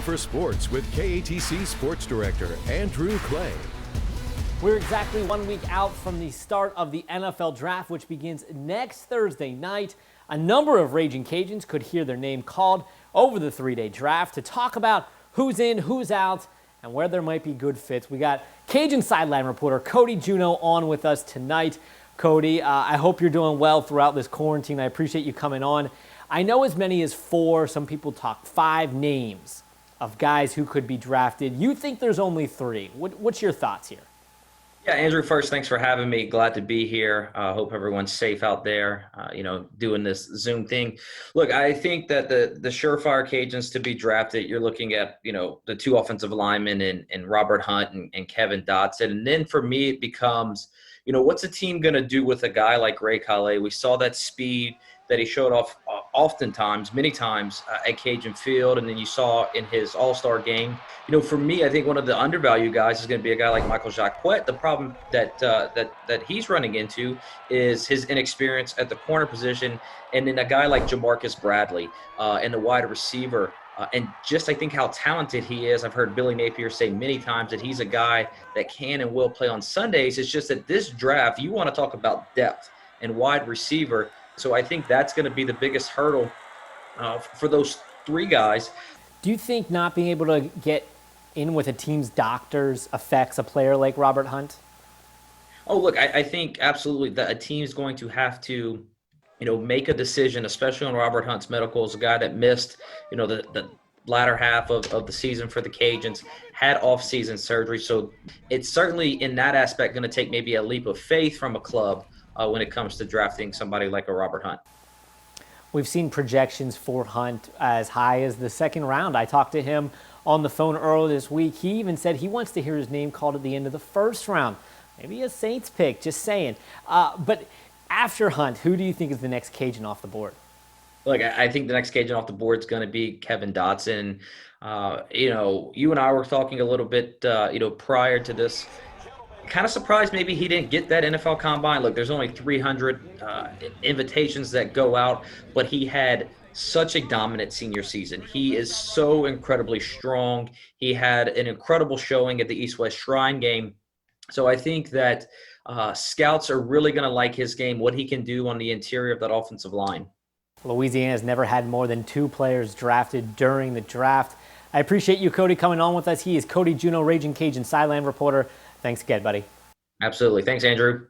For sports with KATC Sports Director Andrew Clay. We're exactly 1 week out from the start of the NFL Draft, which begins next Thursday night. A number of Raging Cajuns could hear their name called over the three-day draft. To talk about who's in, who's out, and where there might be good fits, we got Cajun sideline reporter Cody Junot on with us tonight. Cody, I hope you're doing well throughout this quarantine. I appreciate you coming on. I know as many as 4, some people talk 5 names of guys who could be drafted. You think there's only 3. What's your thoughts here? Yeah, Andrew, first, thanks for having me. Glad to be here. Hope everyone's safe out there, doing this Zoom thing. Look, I think that the surefire Cajuns to be drafted, you're looking at, the 2 offensive linemen and Robert Hunt and Kevin Dotson. And then for me, it becomes, what's a team going to do with a guy like Ray Calais? We saw that speed that he showed off many times at Cajun Field, and then you saw in his All-Star game. For me, I think one of the undervalued guys is going to be a guy like Michael Jacquet. The problem that he's running into is his inexperience at the corner position, and then a guy like Jamarcus Bradley and the wide receiver. And just I think how talented he is. I've heard Billy Napier say many times that he's a guy that can and will play on Sundays. It's just that this draft, you want to talk about depth and wide receiver. So I think that's going to be the biggest hurdle for those 3 guys. Do you think not being able to get in with a team's doctors affects a player like Robert Hunt? Oh, look, I think absolutely that a team's going to have to, make a decision, especially on Robert Hunt's medicals, a guy that missed, the latter half of the season for the Cajuns, had off-season surgery. So it's certainly in that aspect going to take maybe a leap of faith from a club when it comes to drafting somebody like a Robert Hunt. We've seen projections for Hunt as high as the 2nd round. I talked to him on the phone earlier this week. He even said he wants to hear his name called at the end of the 1st round. Maybe a Saints pick, just saying. But after Hunt, who do you think is the next Cajun off the board? Look, I think the next Cajun off the board is going to be Kevin Dotson. You and I were talking a little bit, prior to this. Kind of surprised maybe he didn't get that NFL Combine. Look, there's only 300 invitations that go out, but he had such a dominant senior season. He is so incredibly strong. He had an incredible showing at the East-West Shrine game. So I think that scouts are really going to like his game, what he can do on the interior of that offensive line. Louisiana has never had more than 2 players drafted during the draft. I appreciate you, Cody, coming on with us. He is Cody Junot, Raging Cajun sideline reporter. Thanks again, buddy. Absolutely. Thanks, Andrew.